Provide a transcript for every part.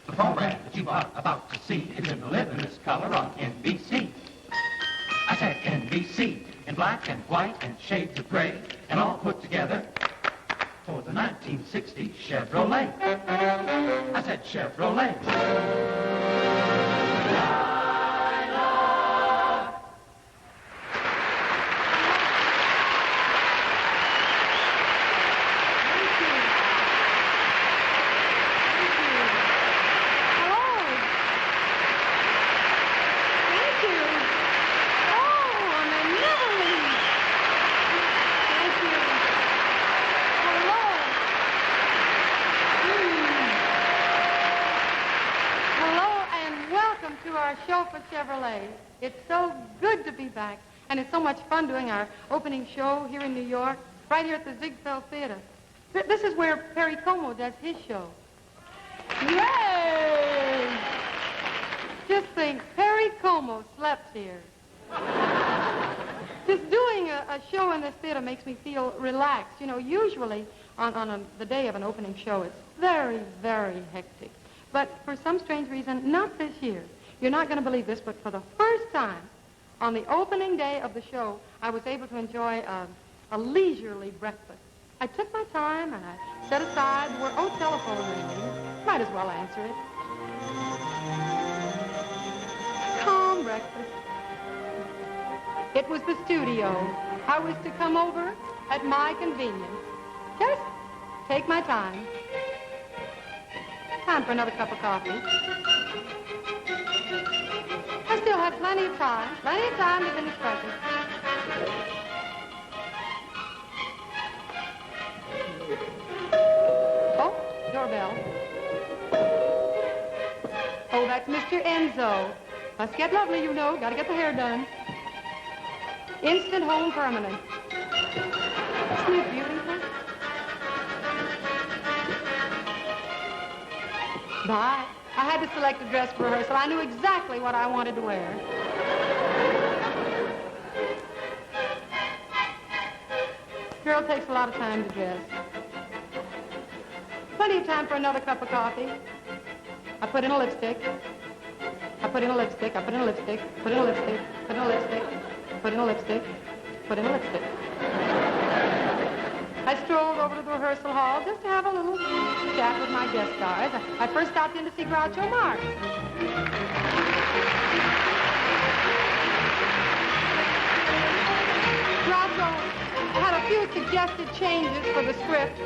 The program that you are about to see is in the livingest color on NBC. I said NBC, in black and white and shades of gray, and all put together for the 1960 Chevrolet. I said Chevrolet. Chevrolet. It's so good to be back, and it's so much fun doing our opening show here in New York, right here at the Ziegfeld Theater. This is where Perry Como does his show. Yay! Just think, Perry Como slept here. Just doing a show in this theater makes me feel relaxed. You know, usually on the day of an opening show, it's very, very hectic. But for some strange reason, not this year. You're not going to believe this, but for the first time, on the opening day of the show, I was able to enjoy a leisurely breakfast. I took my time, and I set aside the word, oh, telephone ringing. Might as well answer it. Calm breakfast. It was the studio. I was to come over at my convenience. Just take my time. Time for another cup of coffee. I still have plenty of time to finish breakfast. Oh, doorbell. Oh, that's Mr. Enzo. Must get lovely, you know. Gotta get the hair done. Instant home permanent. Isn't it beautiful? Bye. I had to select a dress for rehearsal. I knew exactly what I wanted to wear. Girl takes a lot of time to dress. Plenty of time for another cup of coffee. I put in a lipstick. I put in a lipstick. I put in a lipstick. Put in a lipstick. Put in a lipstick. Put in a lipstick. Put in a lipstick. I strolled over to the rehearsal hall just to have a little chat with my guest stars. I first stopped in to see Groucho Marx. Groucho had a few suggested changes for the script.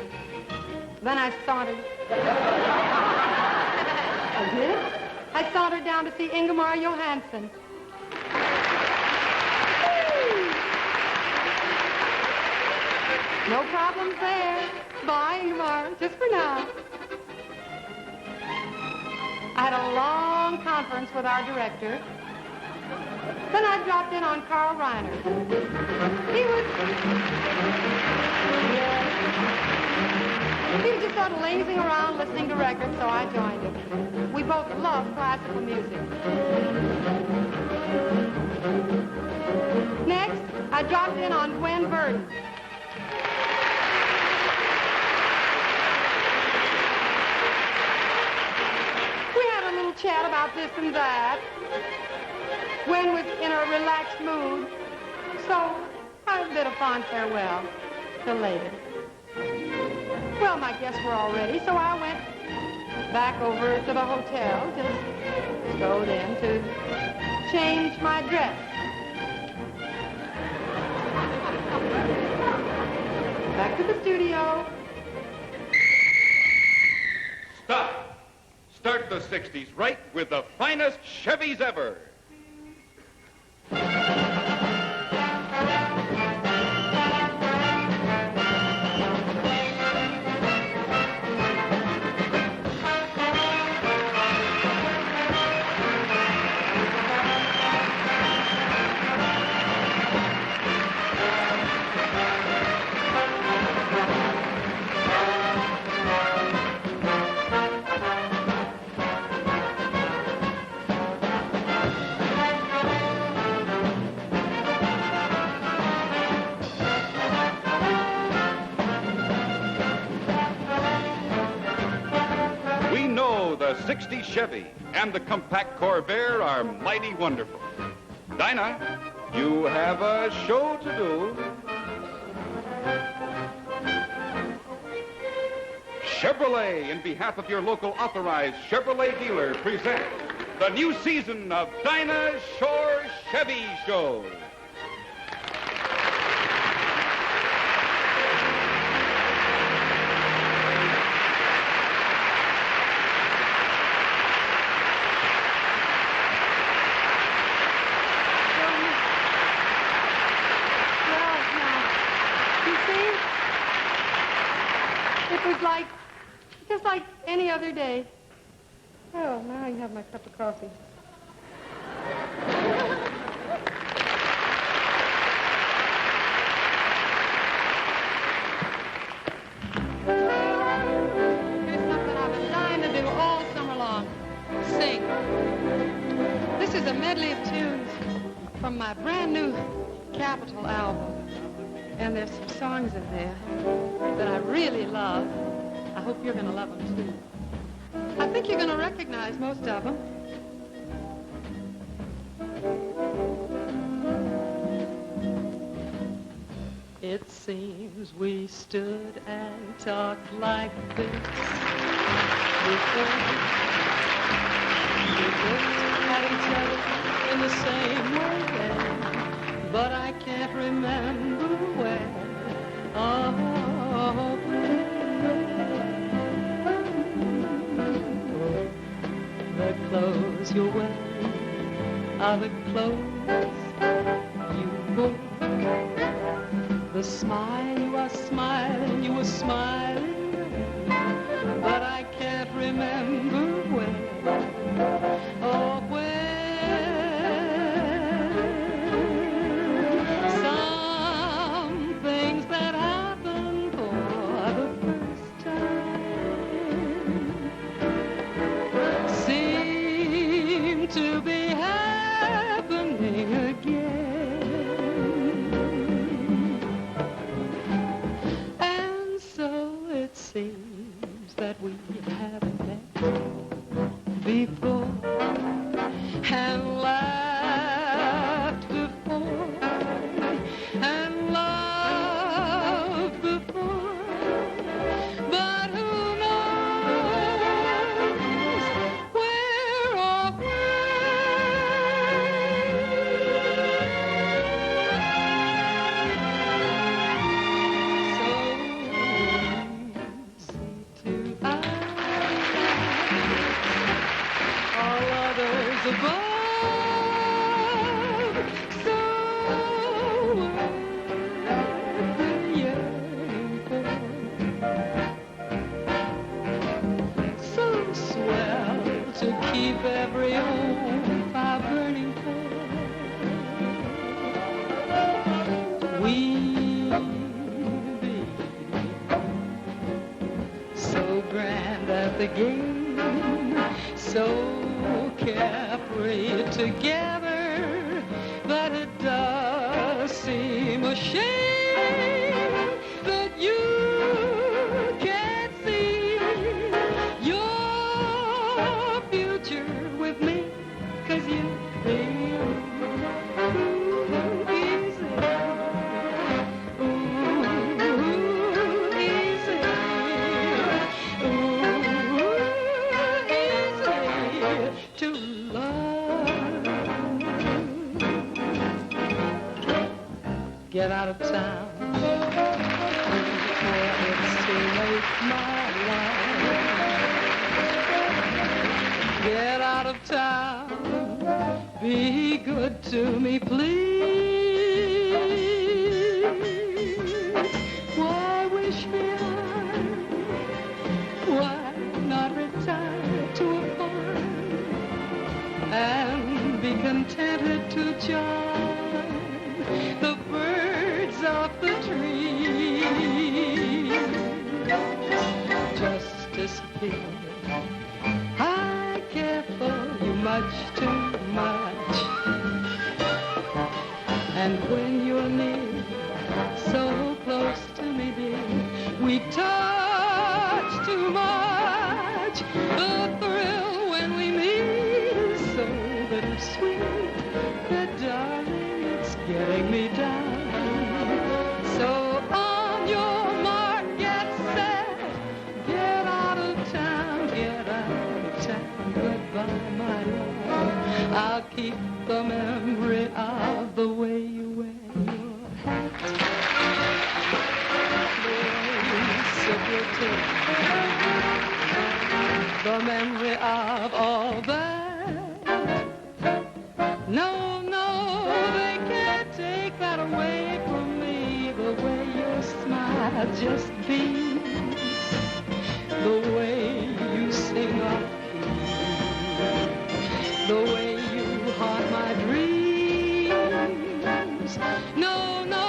Then I sauntered. I did? I sauntered down to see Ingemar Johansson. No problems there. Bye, Ingemar. Just for now. I had a long conference with our director. Then I dropped in on Carl Reiner. He was just sort of lazing around listening to records, so I joined him. We both love classical music. Next, I dropped in on Gwen Verdon. Chat about this and that. Gwen was in a relaxed mood, so I bid a fond farewell till later. Well, my guests were all ready, so I went back over to the hotel, just strode in to change my dress. Back to the studio. Stop! Start the 60s right with the finest Chevys ever. know the 60 Chevy and the compact Corvair are mighty wonderful. Dinah, you have a show to do. Chevrolet, in behalf of your local authorized Chevrolet dealer, present the new season of Dinah Shore Chevy Show. Just like any other day. Oh, now I can have my cup of coffee. Here's something I've been dying to do all summer long. Sing. This is a medley of tunes from my brand new Capitol album. And there's some songs in there that I really love. I hope you're going to love them, too. I think you're going to recognize most of them. It seems we stood and talked like this before. We looked at each other in the same way, but I can't remember when. Oh, the clothes you're wearing are the clothes you wore. The smile you are smiling, you were smiling, but I can't remember when. Oh, when. Some things that happened for the first time seem to be happening again. And so it seems that we haven't met before and laughed before and loved before, but who knows where or so easy to all others above, so worth yearning for, so swell to keep every home fire burning for. We'll be so grand at the game, so carefree together that it does seem a shame that you can't see your future with me, 'cause you feel easy, easy, easy to love. Get out of town before it's too late, my love. Get out of town, be good to me, please. Why wish me why not retire to a farm and be contented to join the birds off the trees? Just disappear. I care for you much too much. And when you're near, so close to me, dear, we touch too much. The thrill sweet, but darling, it's getting me down. So on your mark, get set, get out of town, get out of town. Goodbye, my love. I'll keep the memory of the way you wear your hat, the way you sip your tea, the memory of all that. No, no, they can't take that away from me. The way your smile just beams, the way you sing off key, the way you haunt my dreams. No, no,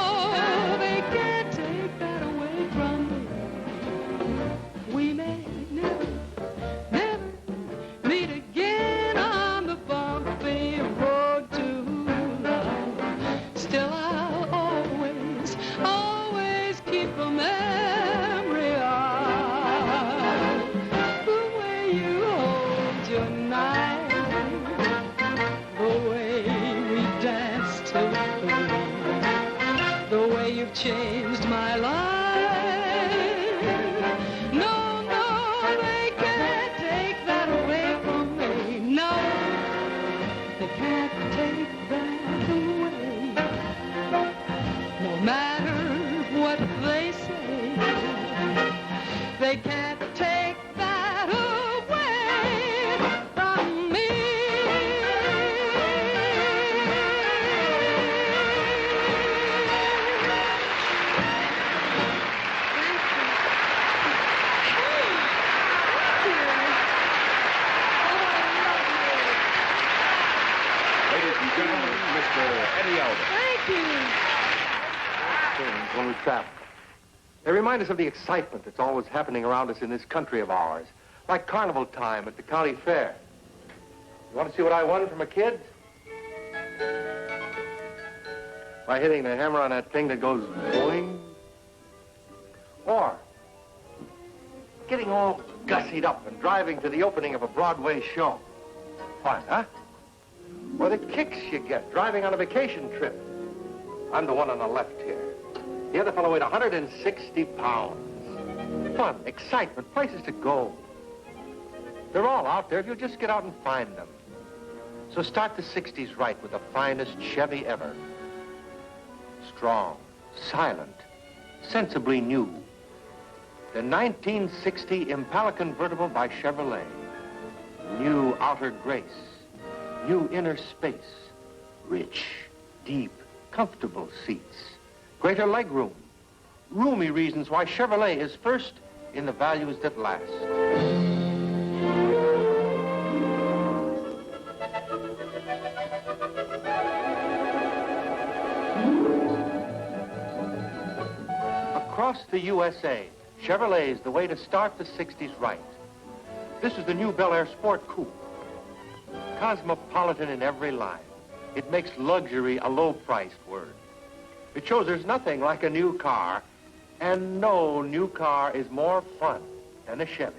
they can't take that away from me. We may never, never meet again on the bumpy road to love. Still, I'll always, always keep a memory of the way you hold your knife, the way we danced till 3, the way you've changed my life. No, no, they can't take that away from me. No, they can't take that away. No matter what they say, they can't take that away from me. Ladies and gentlemen, Mr. Eddie Albert. Thank you. Things when we travel. They remind us of the excitement that's always happening around us in this country of ours, like carnival time at the county fair. You want to see what I won from a kid? By hitting the hammer on that thing that goes boing. Or getting all gussied up and driving to the opening of a Broadway show. Fun, huh? Or the kicks you get driving on a vacation trip. I'm the one on the left here. The other fellow weighed 160 pounds. Fun, excitement, places to go. They're all out there if you'll just get out and find them. So start the 60s right with the finest Chevy ever. Strong, silent, sensibly new. The 1960 Impala convertible by Chevrolet. New outer grace, new inner space, rich, deep, comfortable seats, greater legroom, roomy reasons why Chevrolet is first in the values that last. Across the USA, Chevrolet is the way to start the 60s right. This is the new Bel Air Sport Coupe. Cosmopolitan in every line. It makes luxury a low-priced word. It shows there's nothing like a new car, and no new car is more fun than a Chevy.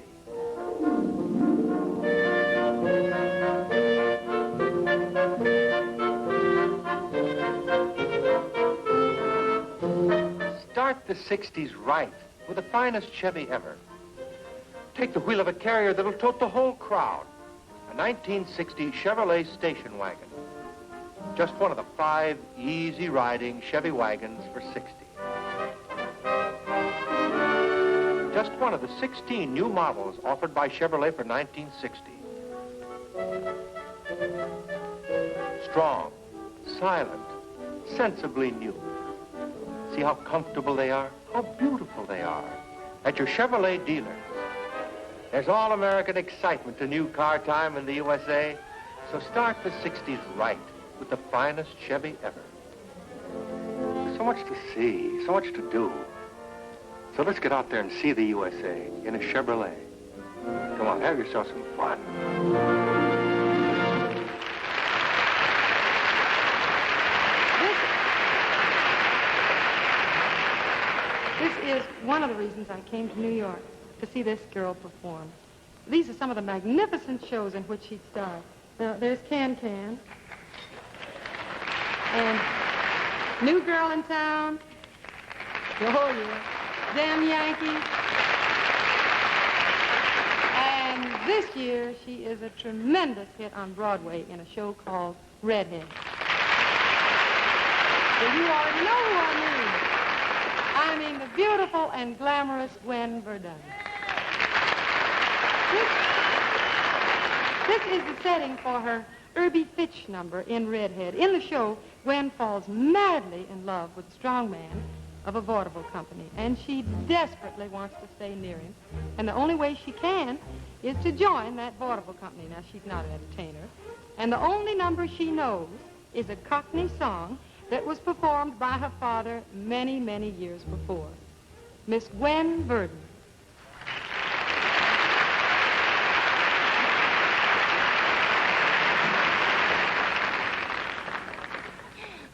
Start the 60s right with the finest Chevy ever. Take the wheel of a carrier that'll tote the whole crowd. A 1960 Chevrolet station wagon. Just one of the 5 easy-riding Chevy wagons for 60. Just one of the 16 new models offered by Chevrolet for 1960. Strong, silent, sensibly new. See how comfortable they are, how beautiful they are. At your Chevrolet dealer. There's all-American excitement to new car time in the USA, so start the 60s right with the finest Chevy ever. So much to see, so much to do. So let's get out there and see the USA in a Chevrolet. Come on, have yourself some fun. This is one of the reasons I came to New York, to see this girl perform. These are some of the magnificent shows in which she'd star. Now, there's Can-Can. And New Girl in Town. Oh, yeah. Them Yankees. And this year, she is a tremendous hit on Broadway in a show called Redhead. Well, you already know who I mean the beautiful and glamorous Gwen Verdon. This is the setting for her Irby Fitch number in Redhead. In the show, Gwen falls madly in love with the strong man of a vaudeville company, and she desperately wants to stay near him. And the only way she can is to join that vaudeville company. Now, she's not an entertainer. And the only number she knows is a Cockney song that was performed by her father many, many years before. Miss Gwen Verdon.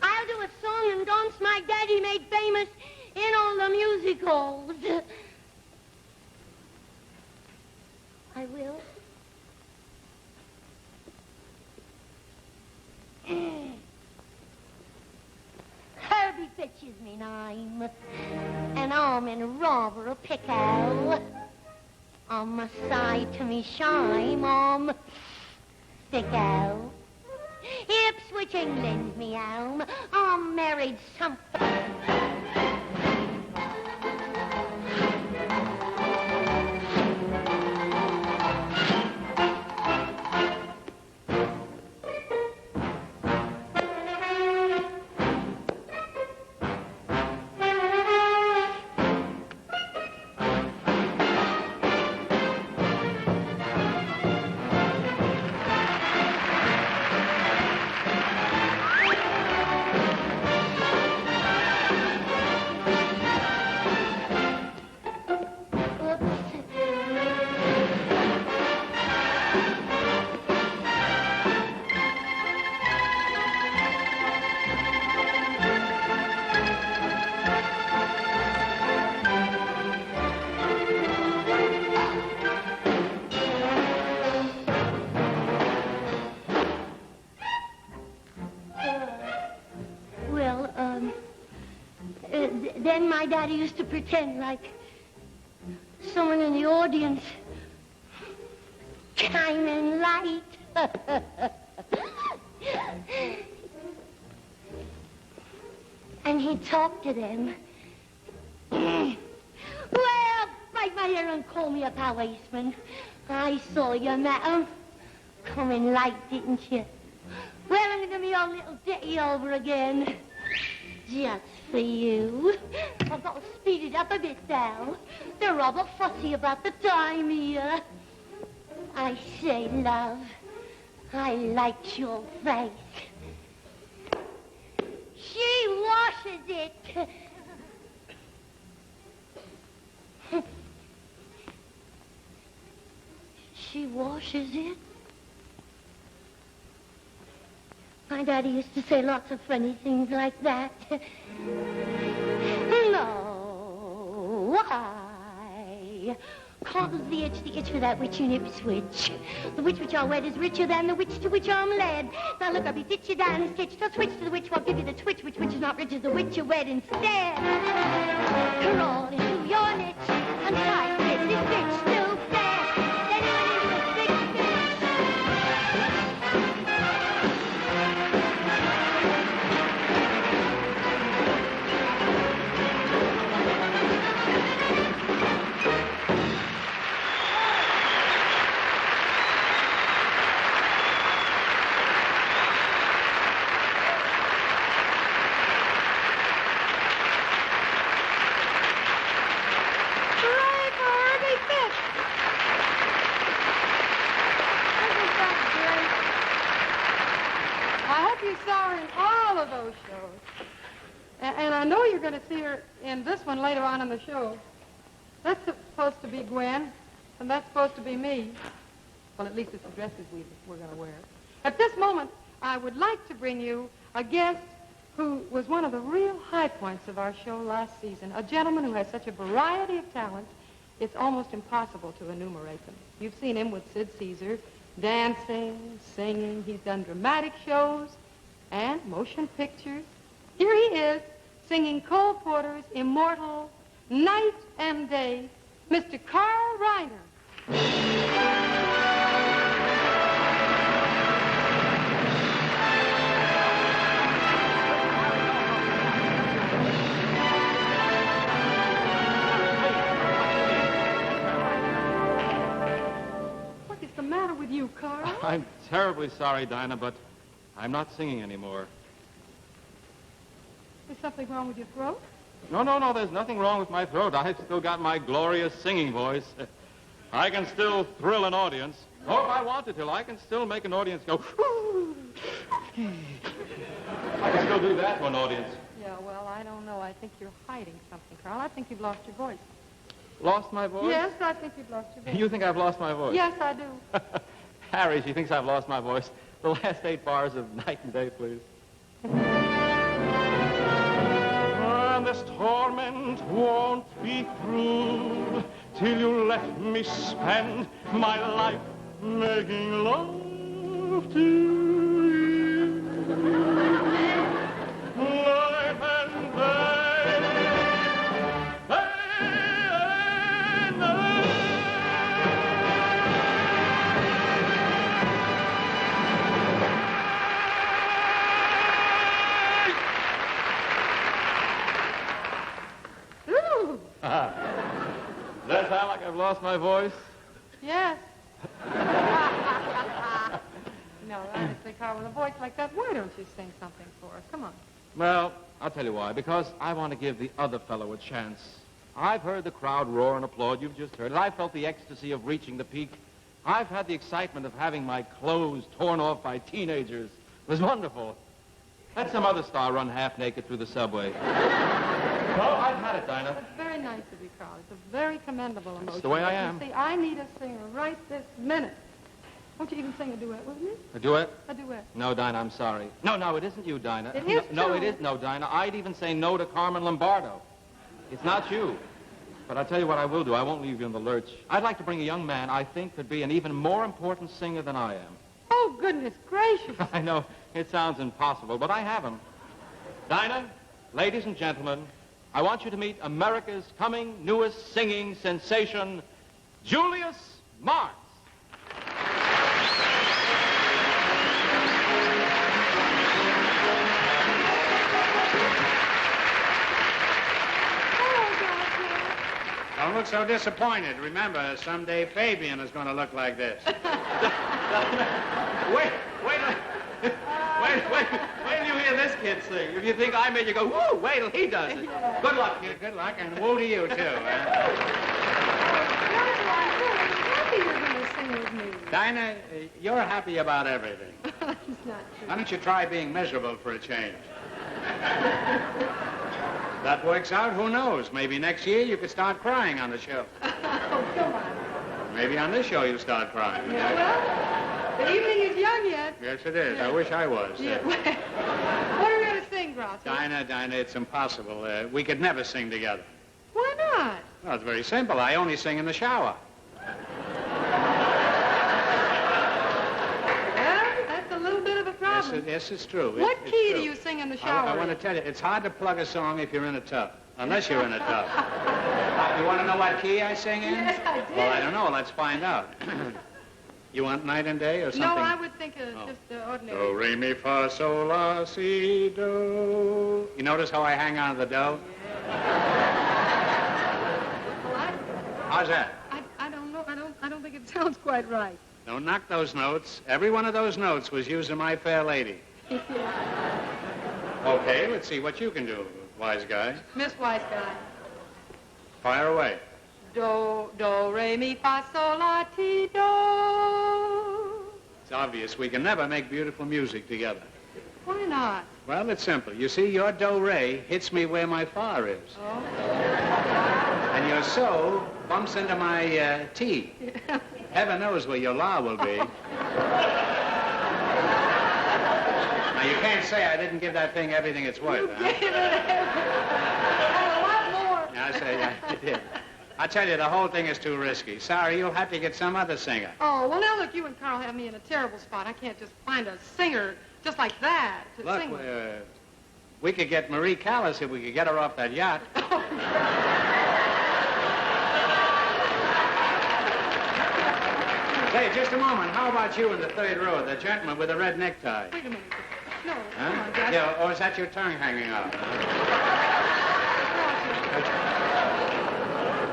I'll do a song and dance my daddy made famous in all the musicals. I will. Irby Fitch is me name, and I'm in rather a pickle. On my side to me shame, I'm fickle. Ipswich, England's me home. I'm married something. Then my daddy used to pretend like someone in the audience came in late. And he'd talk to them. Well, bite my hair and call me a policeman. I saw you, madam. Coming late, didn't you? Well, I'm going to be your little ditty over again. Just for you. I've got to speed it up a bit now. They're rather fussy about the time here. I say, love, I liked your face. She washes it. She washes it? My daddy used to say lots of funny things like that. No, why? Cause the itch for that witch in Ipswich. The witch which I'll wed is richer than the witch to which I'm led. Now look, I'll be ditch you down and stitch. Till switch to the witch, I'll give you the twitch, which is not rich as the witch you wed instead. Crawl into your niche and try to get this bitch too fast. Then you went into a big And I know you're going to see her in this one later on in the show. That's supposed to be Gwen, and that's supposed to be me. Well, at least it's the dresses we're going to wear. At this moment, I would like to bring you a guest who was one of the real high points of our show last season, a gentleman who has such a variety of talents, it's almost impossible to enumerate them. You've seen him with Sid Caesar, dancing, singing. He's done dramatic shows and motion pictures. Here he is, singing Cole Porter's immortal Night and Day, Mr. Carl Reiner. What is the matter with you, Carl? I'm terribly sorry, Dinah, but I'm not singing anymore. Is something wrong with your throat? No, there's nothing wrong with my throat. I've still got my glorious singing voice. I can still thrill an audience. Oh, if I wanted to, I can still make an audience go, I can still do that to an audience. Yeah, well, I don't know. I think you're hiding something, Carl. I think you've lost your voice. Lost my voice? Yes, I think you've lost your voice. You think I've lost my voice? Yes, I do. Harry, she thinks I've lost my voice. The last 8 bars of Night and Day, please. And this torment won't be through till you let me spend my life making love to you. Night and day, day and night. Ooh, Does that sound like I've lost my voice? yes. No, honestly, Carl, with a voice like that, why don't you sing something for us? Come on. Well, I'll tell you why. Because I want to give the other fellow a chance. I've heard the crowd roar and applaud. You've just heard it. I felt the ecstasy of reaching the peak. I've had the excitement of having my clothes torn off by teenagers. It was wonderful. Let some other star run half naked through the subway. No, I've had it, Dinah. It's very nice of you, Carl. It's a very commendable emotion. That's the way I But am. You see, I need a singer right this minute. Won't you even sing a duet with me? A duet? A duet. No, Dinah, I'm sorry. No, it isn't you, Dinah. It is No, true. it is no, Dinah. I'd even say no to Carmen Lombardo. It's not you. But I'll tell you what I will do. I won't leave you in the lurch. I'd like to bring a young man I think could be an even more important singer than I am. Oh, goodness gracious. I know it sounds impossible, but I have him. Dinah, ladies and gentlemen, I want you to meet America's coming newest singing sensation, Julius Marx. Don't look so disappointed. Remember, someday Fabian is going to look like this. Wait till you hear this kid sing. If you think I made you go, woo, wait till he does it. Good luck, kid. Good luck, and woe to you, too. Happy you're going to sing with me. Dinah, you're happy about everything. That's not true. Why don't you try being miserable for a change? That works out, who knows? Maybe next year you could start crying on the show. Oh, come on. Maybe on this show you'll start crying. Yeah, well, the evening is young yet. Yes, it is. I wish I was. Yeah. What are we going to sing, Groucho? Dinah, it's impossible. We could never sing together. Why not? Well, it's very simple. I only sing in the shower. Well, that's a little bit of a problem. Yes, it's true. What It's key true. do you sing in the shower? I want to tell you, it's hard to plug a song if you're in a tub. Unless you're in a tub. You want to know what key I sing in? Yes, I did. Well, I don't know. Let's find out. You want Night and Day or something? No, I would think of just ordinary. Do, re, mi, fa, sol, la, si, do. You notice how I hang on to the do? Well, How's that? I don't know. I don't think it sounds quite right. Don't knock those notes. Every one of those notes was used in My Fair Lady. Okay, let's see what you can do, wise guy. Miss Wise Guy. Fire away. Do, re, mi, fa, sol, la, ti, do. It's obvious we can never make beautiful music together. Why not? Well, it's simple. You see, your do-re hits me where my fa is. Oh. And your so bumps into my T. Heaven knows where your la will be. Now, you can't say I didn't give that thing everything it's worth, huh? Gave it a lot more. I say I did. I tell you, the whole thing is too risky. Sorry, you'll have to get some other singer. Oh, well, now, look, you and Carl have me in a terrible spot. I can't just find a singer just like that to Look, sing with. we could get Marie Callas if we could get her off that yacht. Say, just a moment. How about you in the third row, the gentleman with the red necktie? Wait a minute. No, Huh? come on, Jack. Yeah, or is that your tongue hanging out?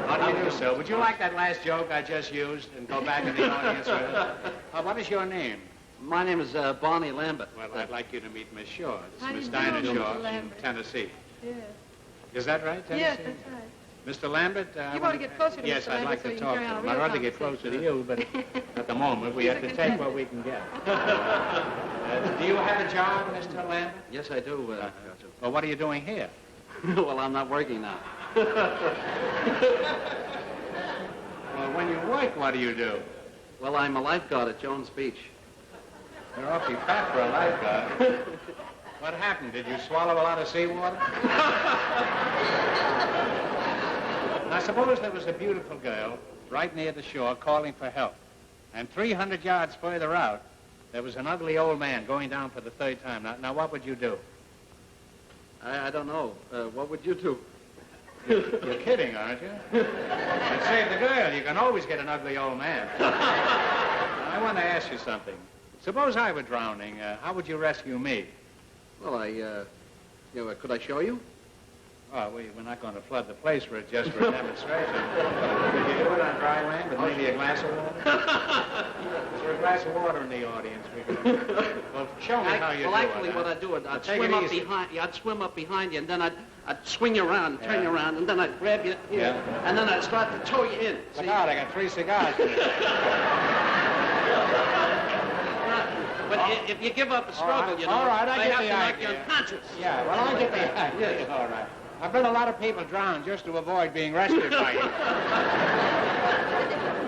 How do you do, sir? Would you like that last joke I just used and go back in the audience with it? What is your name? My name is Barney Lambert. Well, I'd like you to meet Miss Shaw. This How is do Miss you do, Dinah Mr. Shaw from Lambert? Tennessee. Yes. Is that right, Tennessee? Yes, that's right. Mr. Lambert, You want to get closer to yes, Mr. I'd Lambert like so to you talk can to carry on a him. real I'd rather get conversation. closer to you, but at the moment we have to take what we can get. Do you have a job, Mr. Lambert? Yes, I do. Well, what are you doing here? Well, I'm not working now. Well, when you work, what do you do? Well, I'm a lifeguard at Jones Beach. You're awfully fat for a lifeguard. What happened? Did you swallow a lot of seawater? Now, suppose there was a beautiful girl right near the shore calling for help. And 300 yards further out, there was an ugly old man going down for the third time. Now what would you do? I don't know. What would you do? You're kidding, aren't you? You'd save the girl. You can always get an ugly old man. I want to ask you something. Suppose I were drowning. How would you rescue me? Well, could I show you? Oh, we're not going to flood the place just for a demonstration. Could you do it on dry land with maybe a glass of water? Is there a glass of water in the audience? Well, show me how you do it. Actually, what I'd do, I'd take swim it up easy. behind you. I'd swim up behind you, and then I'd swing you around, turn you around, and then I'd grab you here, and then I'd start to tow you in. Look out, I got 3 cigars. But if you give up a struggle, you know, all right, I they get have the to knock idea. you unconscious. Yeah, well, I get the idea. Yes. All right. I've been a lot of people drowned just to avoid being rescued by you.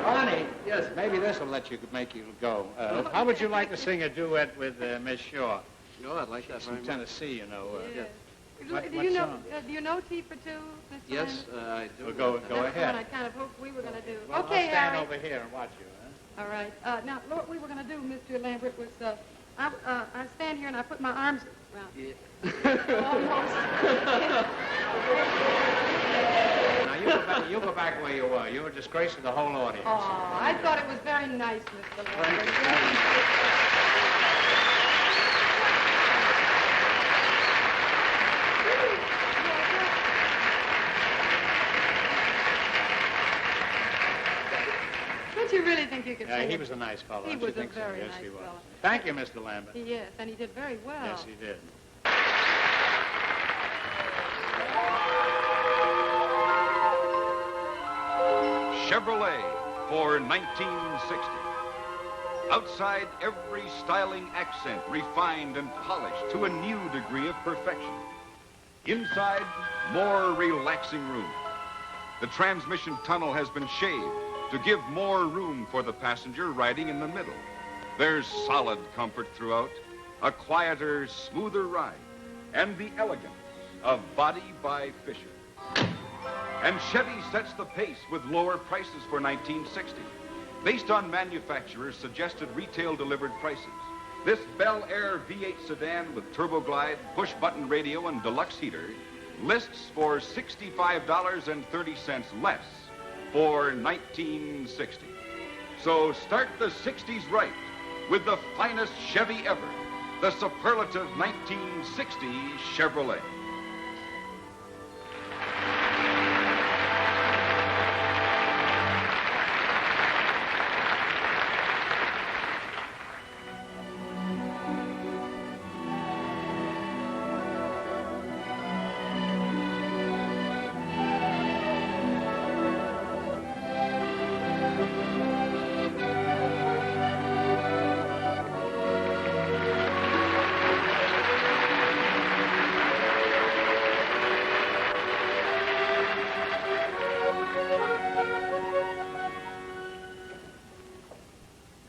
Barney, Yes. maybe this will make you go. How would you like to sing a duet with Miss Shaw? No, I'd like that She's very from much. Tennessee, you know. Yes. what do you know? song? Do you know Tea for Two, Mr. Yes, Lambert? I do. Well, go That's the one ahead. I kind of hoped we were going to do. Well, Okay, I'll stand Harry. over here and watch you, huh? All right. Now, what we were going to do, Mr. Lambert, was I stand here and I put my arms around you. Almost. Now, you go back where you were. You were a disgrace to the whole audience. Oh, I thought it was very nice, Mr. Thank Lambert. Don't you really think you could Yeah, sing he it? was a nice fellow. He don't you was a think so? very Yes, nice he was. fellow. Thank you, Mr. Lambert. Yes, and he did very well. Yes, he did. Chevrolet for 1960. Outside, every styling accent refined and polished to a new degree of perfection. Inside, more relaxing room. The transmission tunnel has been shaved to give more room for the passenger riding in the middle. There's solid comfort throughout, a quieter, smoother ride, and the elegance of Body by Fisher. And Chevy sets the pace with lower prices for 1960. Based on manufacturers' suggested retail delivered prices, this Bel Air V8 sedan with turbo glide, push button radio, and deluxe heater lists for $65.30 less for 1960. So start the 60s right with the finest Chevy ever, the superlative 1960 Chevrolet.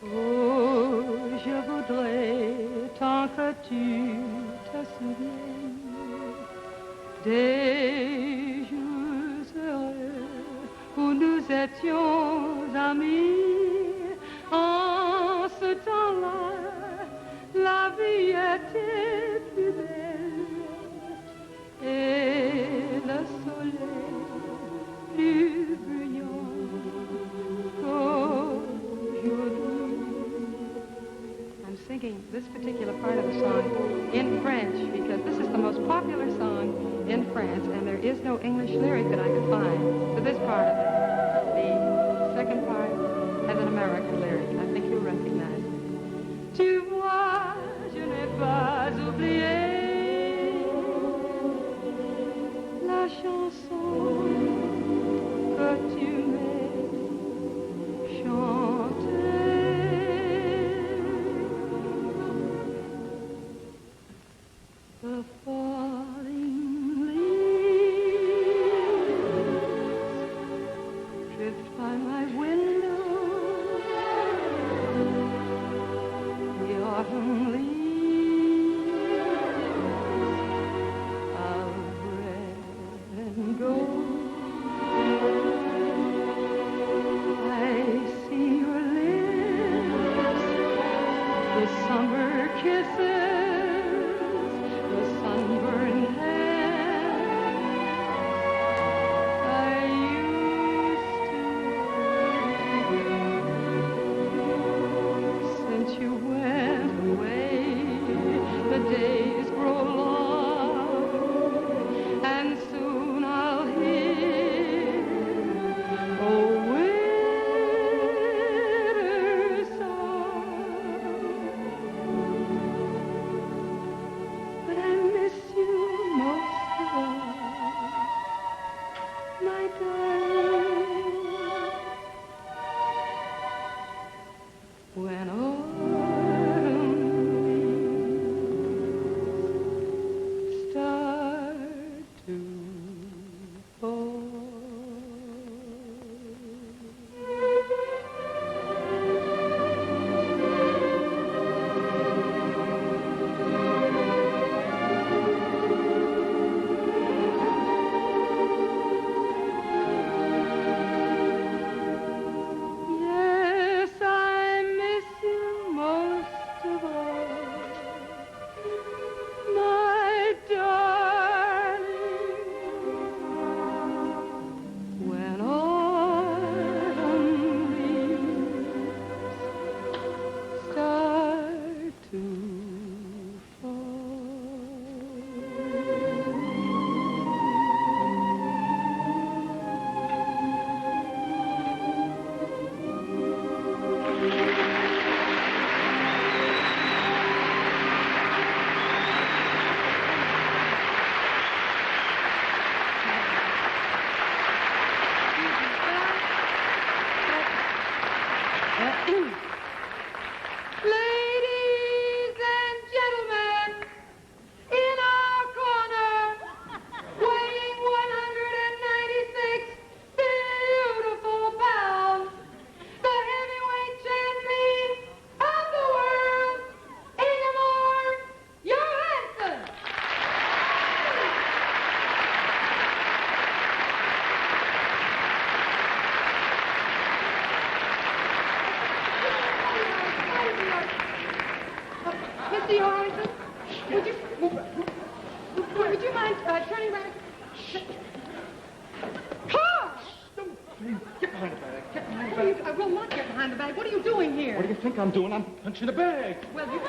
Oh, je voudrais tant que tu te souviennes des jours heureux où nous étions amis, en ce temps-là, la vie était plus belle et le soleil plus brillant qu'aujourd'hui. I'm singing this particular part of the song in French because this is the most popular song in France, and there is no English lyric that I could find to this part of it. The second part has an American lyric. I think you'll recognize it. Tu vois, je n'ai pas oublié la chanson que tu m'as chantée. The falling leaves drift by my window. The autumn leaves of red and gold. I see your lips, the summer kisses, the sunburned hand I used to. Since you went away, the days grow long, and soon I'll hear a winter song. But I miss you most of all, my darling. When autumn leaves start to fall. Yes, I miss you most of all, my darling. When autumn leaves start to Ladies and gentlemen, in our corner, weighing 196 beautiful pounds, the heavyweight champion of the world, Ingemar Johansson. Mr. Johansson, would you mind turning back? Carl! Get behind the bag. Get behind the What are bag. you, I will not get behind the bag. What are you doing here? What do you think I'm doing? I'm punching the bag. Well, you...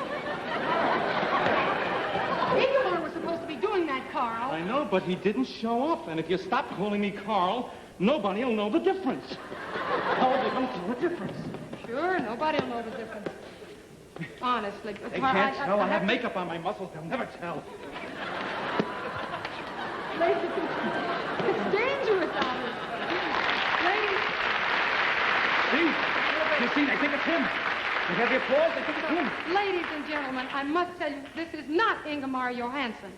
Ingemar was supposed to be doing that, Carl. I know, but he didn't show up. And if you stop calling me Carl, nobody will know the difference. How are you going to tell the difference? Sure, nobody will know the difference. Honestly. They can't tell. I have makeup on my muscles. They'll never tell. Ladies, it's dangerous out here. Ladies, See? You see, they think it's him. They have the applause. They think it's him. ladies and gentlemen, I must tell you, this is not Ingemar Johansson.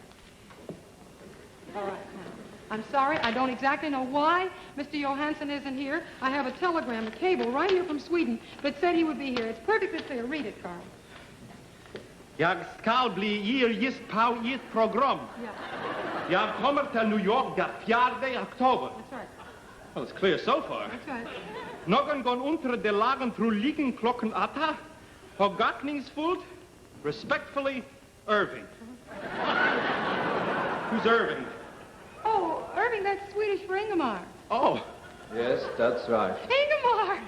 All right, now. I'm sorry, I don't exactly know why Mr. Johansson isn't here. I have a telegram, a cable, right here from Sweden that said he would be here. It's perfectly clear. Read it, Carl. Jag ska bli just på ett program. Yeah, Jag kommer till New York den 4 oktober. that's right. Well, it's clear so far. That's right. Någon gång unter de lagen through liegen klokken atta, förgattningsfullt, respectfully, Irving. Who's Irving? Oh, Irving, that's Swedish for Ingemar. Oh. Yes, that's right. Ingemar!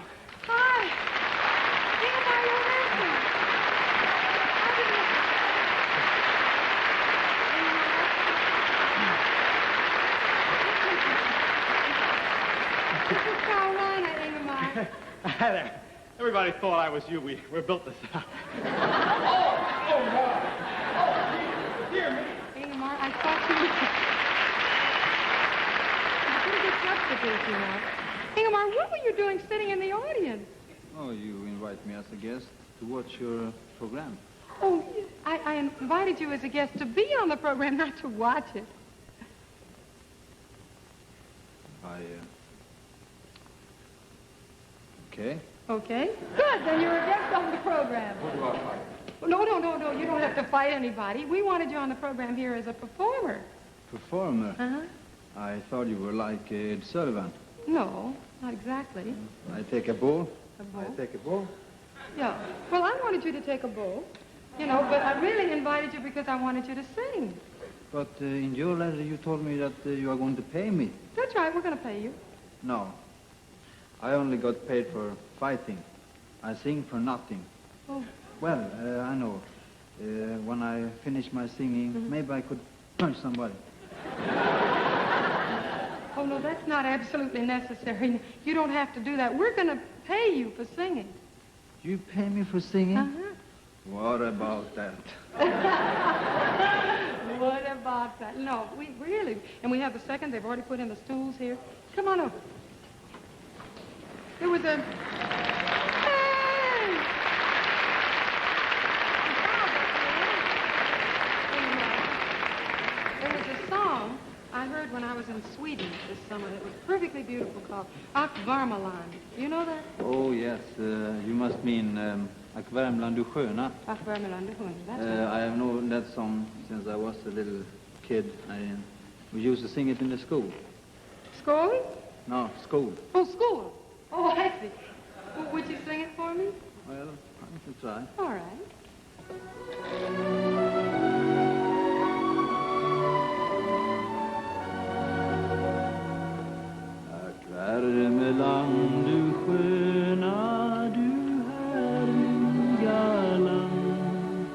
Hi! Ingemar Johansson! This is Frau Reiner, Ingemar. Hi there. Everybody thought I was you. We built this out. Dear me. Ingemar, I thought you were... Pretty good substitute, you know. Ingemar, what were you doing sitting in the audience? Oh, you invite me as a guest to watch your program. Oh, I invited you as a guest to be on the program, not to watch it. Okay. Okay. Good, then you're a guest on the program. What do I fight? No, you don't have to fight anybody. We wanted you on the program here as a performer. Performer? Uh-huh. I thought you were like Ed Sullivan. No, not exactly. I take a ball. A bowl? I take a ball. Yeah. Well, I wanted you to take a bowl, you know, but I really invited you because I wanted you to sing. But in your letter you told me that you are going to pay me. That's right, we're going to pay you. No. I only got paid for fighting. I sing for nothing. Oh. Well, I know. When I finish my singing, maybe I could punch somebody. Oh, no, that's not absolutely necessary. You don't have to do that. We're going to pay you for singing. You pay me for singing? Uh-huh. What about that? What about that? No, we really... And we have the second. They've already put in the stools here. Come on over. There was a... Hey! There was a song I heard when I was in Sweden this summer that was perfectly beautiful called Ach Värmeland. You know that? Oh, yes. You must mean Ach Värmland du sköna. Ach Värmeland du sköna. That's right. I have known that song since I was a little kid. We used to sing it in the school. School? No, school. Oh, school. Oh, I see. Well, would you sing it for me? Well, I can try. All right. Värmeland du sköna, du härliga land,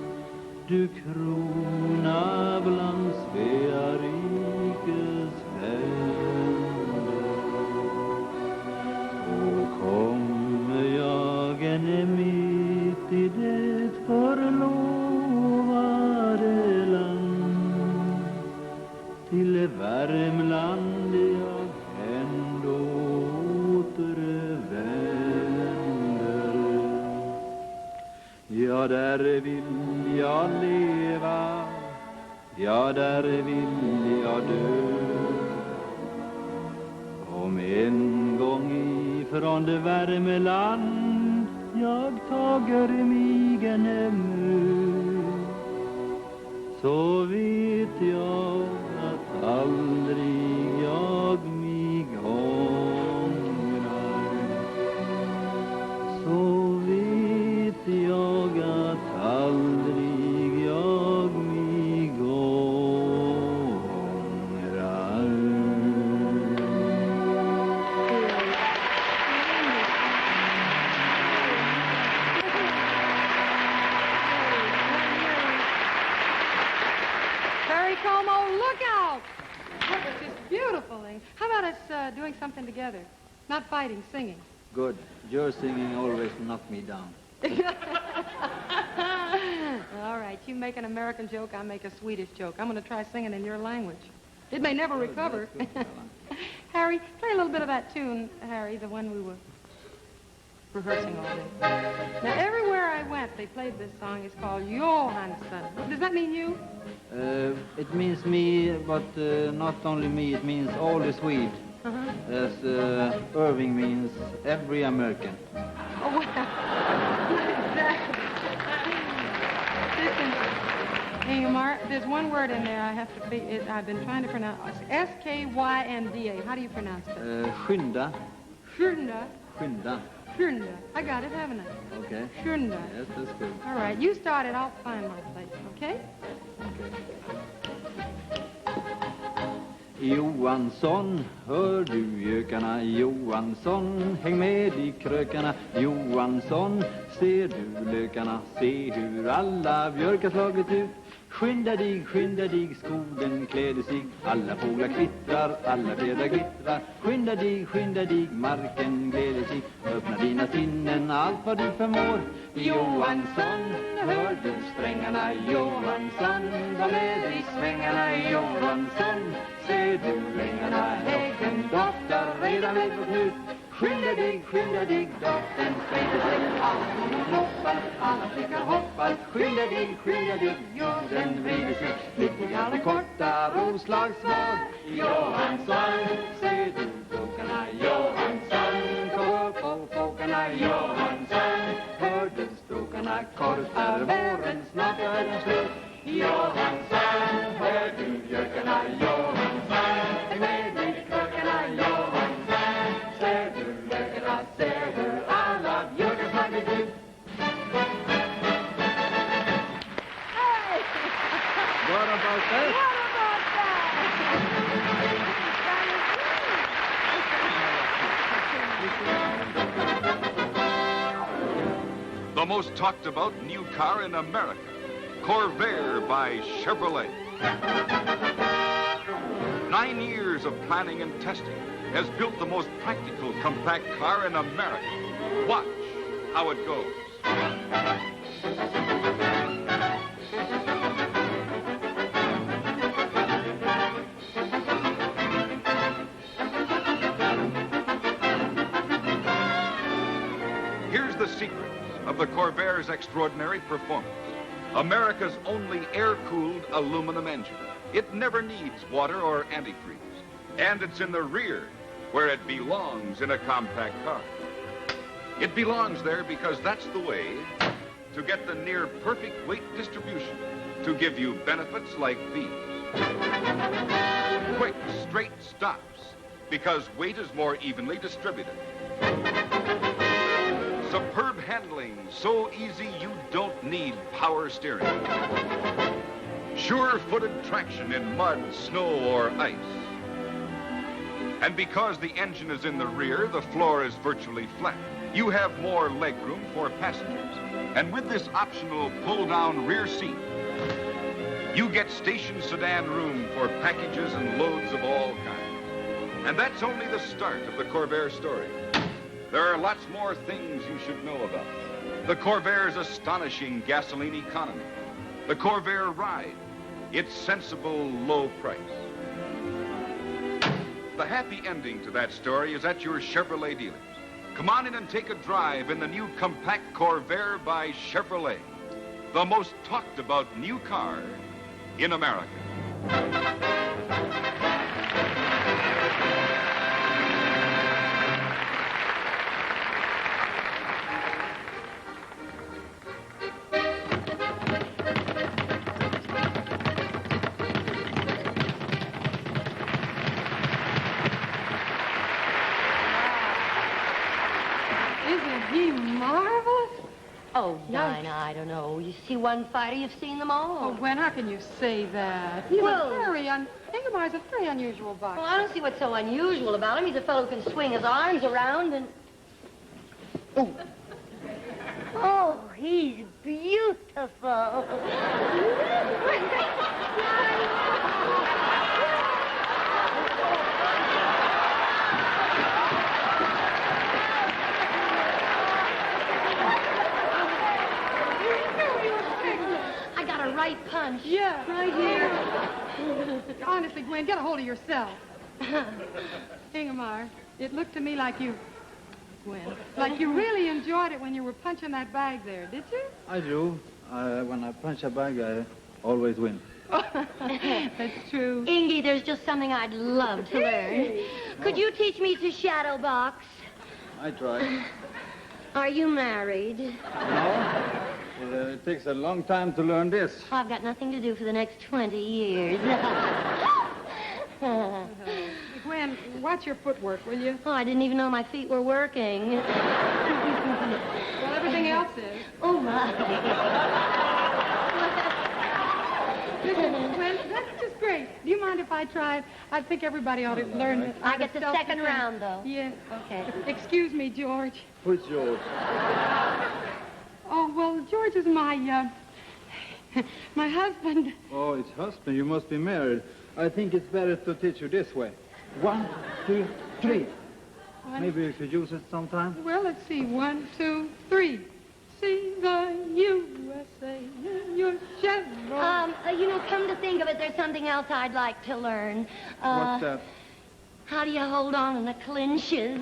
du krona bland Svea rikes händer. Så kommer jag mitt i det förlovade land, till Värmland jag ändå återvänder. Ja, där vill jag leva, ja, där vill jag dö. Om en gång ifrån det Värmeland jag tager mig en ömö, så vet jag att aldrig jag mig ångrar. Så vet jag att aldrig jag mig ångrar. Look out! That was just beautiful. How about us doing something together? Not fighting, singing. Good. Your singing always knocked me down. All right, you make an American joke, I make a Swedish joke. I'm going to try singing in your language. It may never recover. Harry, play a little bit of that tune, Harry, the one we were rehearsing all day. Now, everywhere I went, they played this song. It's called Johansson. Does that mean you? It means me, but not only me, it means all the Swedes. As Irving means every American. Oh, well, exactly. Ingemar, there's one word in there I've been trying to pronounce. S-K-Y-N-D-A. How do you pronounce it? Skynda. Skynda. Skynda. Skynda. I got it, haven't I? Okay. Skynda. Yes, that's good. All right, you start it. I'll find my place, okay? Johansson, hör du gökarna? Johansson, häng med i krökarna. Johansson, ser du lökarna? Se hur alla björkar slagit ut. Skynda dig, skogen kläder sig. Alla fåglar kvittrar, alla fjädrar glittrar. Skynda dig, marken gläder sig. Öppna dina sinnen, allt vad du förmår. Johansson, hör du strängarna? Johansson, var med i svängarna. Johansson, ser du längarna? Häggen doftar redan vid vårt knut. Skynda dig, doften sprider sig. Alla loppar, alla flickor hoppar. Skynda dig, jorden vrider sig. Mitt i alla korta roslagsvar. Johansson, ser du fåglarna? Johansson, kom upp på fåglarna. Johansson, hör du stråkarna? Korpar våren, snart är den slut. Johansson, hör du björkarna? Johansson, häng med i krökarna. Johansson, ser du lökarna? Ser hur alla björkar slagit ut. Hey! What about that? The most talked about new car in America, Corvair by Chevrolet. 9 years of planning and testing has built the most practical compact car in America. Watch how it goes. Here's the secret of the Corvair's extraordinary performance. America's only air-cooled aluminum engine. It never needs water or antifreeze. And it's in the rear, where it belongs in a compact car. It belongs there because that's the way to get the near-perfect weight distribution to give you benefits like these. Quick, straight stops, because weight is more evenly distributed. Superb handling, so easy you don't need power steering. Sure-footed traction in mud, snow, or ice. And because the engine is in the rear, the floor is virtually flat. You have more legroom for passengers. And with this optional pull-down rear seat, you get station sedan room for packages and loads of all kinds. And that's only the start of the Corvair story. There are lots more things you should know about. The Corvair's astonishing gasoline economy. The Corvair ride, its sensible low price. The happy ending to that story is at your Chevrolet dealers. Come on in and take a drive in the new compact Corvair by Chevrolet. The most talked about new car in America. Oh, Dinah, I don't know. You see one fighter, you've seen them all. Oh, Gwen, how can you say that? He's Ingemar's a very unusual boxer. Well, I don't see what's so unusual about him. He's a fellow who can swing his arms around and... Oh. Oh, he's beautiful. Right punch. Yeah. Right here. Honestly, Gwen, get a hold of yourself. Ingemar, it looked to me like you, Gwen, like you really enjoyed it when you were punching that bag there, did you? I do. When I punch a bag, I always win. That's true. Ingy, there's just something I'd love to learn. Could you teach me to shadow box? I try. Are you married? No. It takes a long time to learn this. I've got nothing to do for the next 20 years. Gwen, watch your footwork, will you? Oh, I didn't even know my feet were working. Well, everything else is. Oh, my. Listen, Gwen, that's just great. Do you mind if I try? I think everybody ought to learn. I get the second round, though. Yeah. Okay. Excuse me, George. Who's George? Oh, well, George is my my husband. Oh, it's husband. You must be married. I think it's better to teach you this way. 1, 2, 3. Maybe you could use it sometime. Well, let's see. 1, 2, 3. See the USA in your Chevy. Come to think of it, there's something else I'd like to learn. What's that? How do you hold on in the clinches?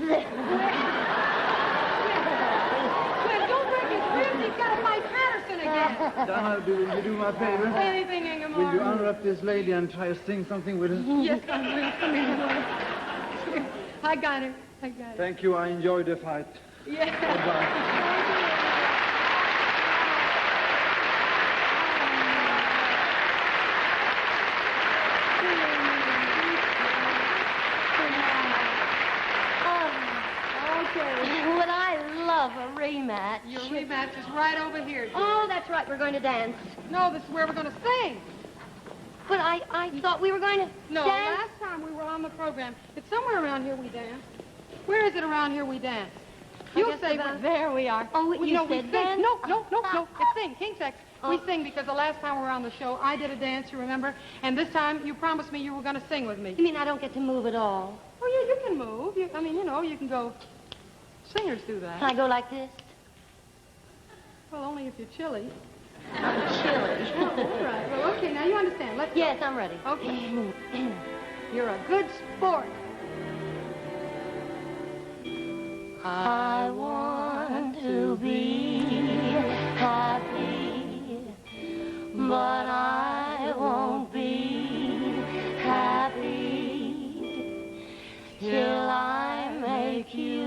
You've got to fight Patterson again. Donna, do you do my favor? Anything, Ingemar. Will you unwrap this lady and try to sing something with her? Yes, I will. Come here, boy. I got it. Thank you. I enjoyed the fight. Yeah. Goodbye. Would I love a rematch? Your rematch is right over here. Oh, that's right. We're going to dance. No, this is where we're going to sing. But I thought we were going to No, dance. last time we were on the program. It's somewhere around here we dance. Where is it around here we dance? You guess say, about- there we are. Oh, you we said sing. dance? No. It's sing. King sex. We sing because the last time we were on the show, I did a dance, you remember? And this time, you promised me you were going to sing with me. You mean I don't get to move at all? Oh, yeah, you can move. You can go. Singers do that. Can I go like this? Well, only if you're chilly. I'm chilly. Oh, all right. Well, okay, now you understand. Let's go. Yes, I'm ready. Okay. You're a good sport. I want to be happy, but I won't be happy till I make you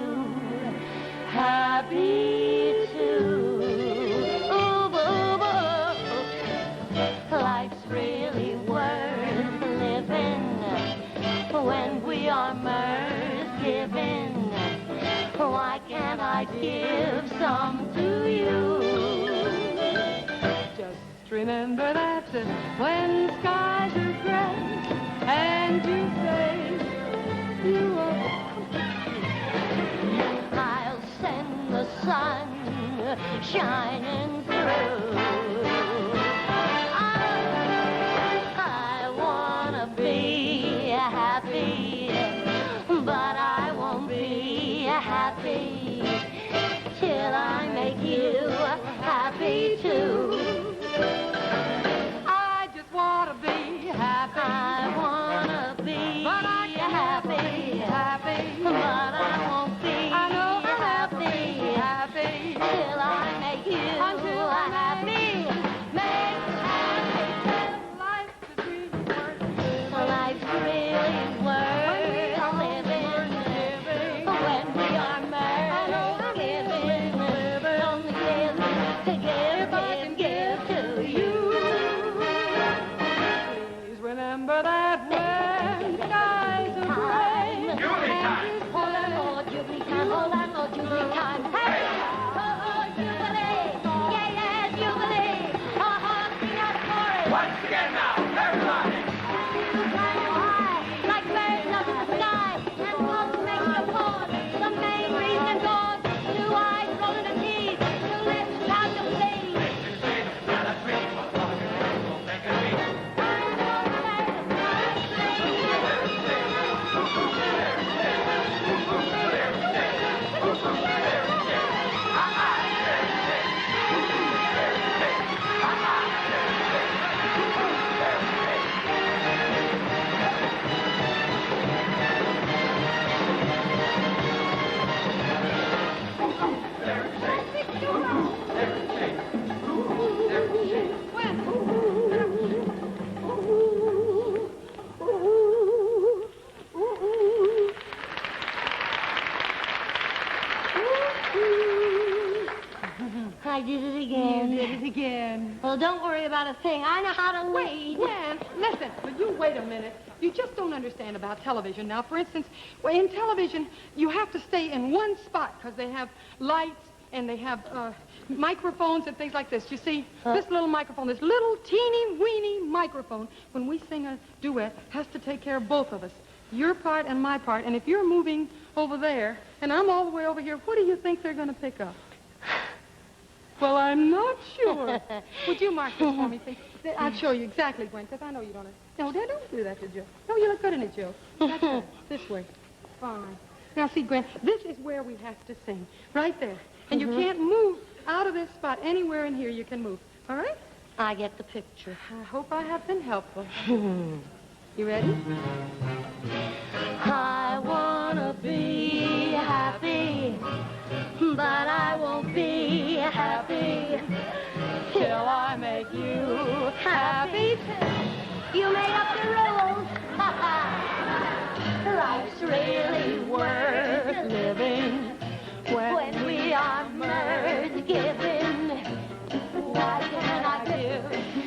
happy too. Ooh, boo, boo. Life's really worth living when we are mirth giving. Why can't I give some to you? Just remember that when skies are gray and you say you are, I'll send the sun shining through. I wanna be happy, but I won't be happy till I make you happy too. I just want to be happy. I wanna be But I can't happy, but I won't be I know happy till I make you Until I happy. Make life's a dream worth life's really worth living when we are mirth giving. Only give to you. Please remember that when skies are gray Hold on, Lord, Jubilee time. Hold on, Lord, Jubilee time. Hey! Oh, Jubilee! Yeah, Jubilee! Sing out for it! Once again now, everybody. Like birds up in the sky, and pulse makes the pause. The main reason goes to eyes rolling the teeth, to lips shout to please. don't worry about a thing. I know how to wait. Gwen, listen, will you wait a minute? You just don't understand about television. Now, for instance, in television, you have to stay in one spot because they have lights and they have microphones and things like this. You see, this little microphone, this little teeny-weeny microphone, when we sing a duet, has to take care of both of us, your part and my part. And if you're moving over there and I'm all the way over here, what do you think they're going to pick up? Well, I'm not sure. Would you mark this for me, please? I'll show you exactly, Gwen, because I know you don't. No, don't do that to Joe. No, you look good in it, Joe. That's right. This way. Fine. Now, see, Gwen, this is where we have to sing. Right there. And you can't move out of this spot. Anywhere in here you can move. All right? I get the picture. I hope I have been helpful. You ready? I wanna be happy, but I won't be happy till I make you happy. You made up the rules. Life's really worth living when we are mirth giving. Why can't I give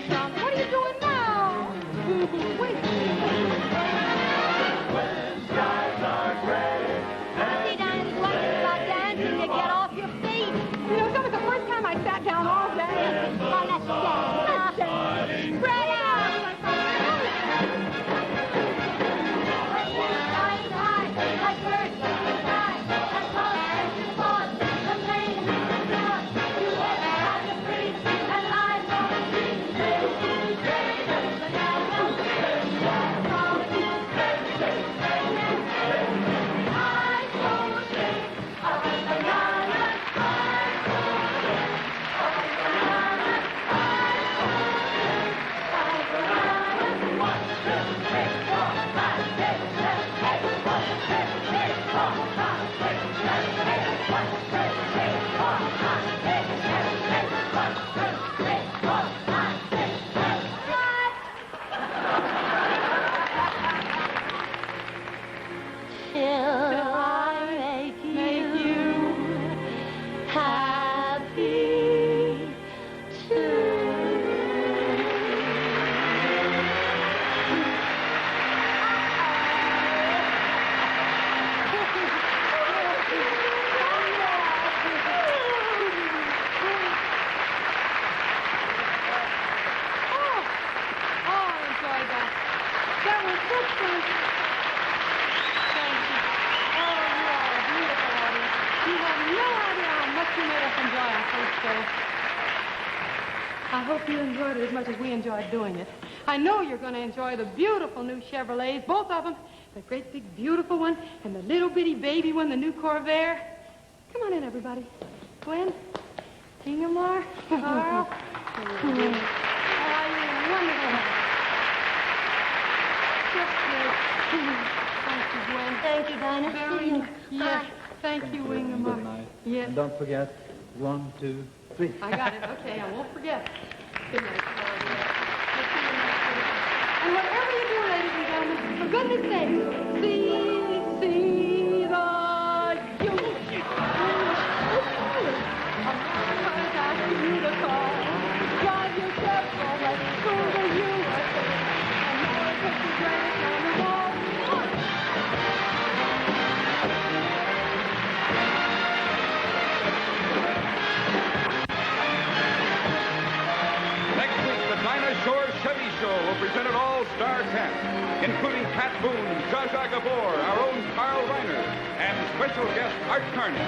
some? What are you doing now? Wait. When skies are gray. See, Dinah, there's one thing about dancing. You get off your feet. You know, that was the first time I sat down all day. Oh, let's dance. Let's dance. Spread out. I hope you enjoyed it as much as we enjoyed doing it. I know you're going to enjoy the beautiful new Chevrolets, both of them. The great big beautiful one and the little bitty baby one, the new Corvair. Come on in, everybody. Gwen, Ingemar, Carl. Oh, you're wonderful. Just great. Thank you, Gwen. Thank you, Dinah. Very, yes. Thank you, Ingemar. Good night. Yes. And don't forget, 1, 2, 3. I got it. Okay, I won't forget. Good night. Let's see you next week. And whatever you do, ladies and gentlemen, for goodness sake, see the youth. America's as beautiful. Drive yourself forward through the USA. America's the greatest land of all. Shore Chevy Show will present an all-star cast, including Pat Boone, Zsa Zsa Gabor, our own Carl Reiner, and special guest Art Carney.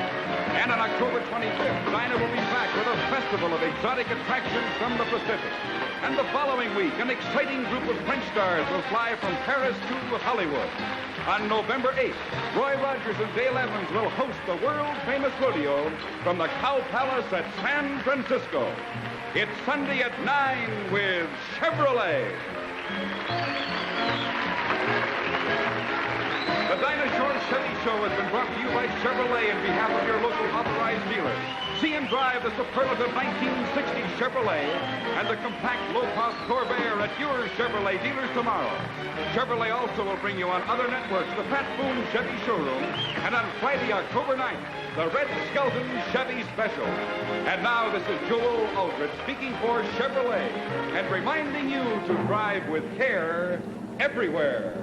And on October 25th, Dinah will be back with a festival of exotic attractions from the Pacific. And the following week, an exciting group of French stars will fly from Paris to Hollywood. On November 8th, Roy Rogers and Dale Evans will host the world-famous rodeo from the Cow Palace at San Francisco. It's Sunday at 9 with Chevrolet. The Dinah Shore Chevy Show has been brought brought to you by Chevrolet in behalf of your local authorized dealer. See and drive the superlative 1960 Chevrolet and the compact low-cost Corvair at your Chevrolet dealers tomorrow. Chevrolet also will bring you on other networks the Pat Boone Chevy Showroom, and on Friday, October 9th, the Red Skelton Chevy Special. And now this is Joel Aldrich speaking for Chevrolet and reminding you to drive with care everywhere.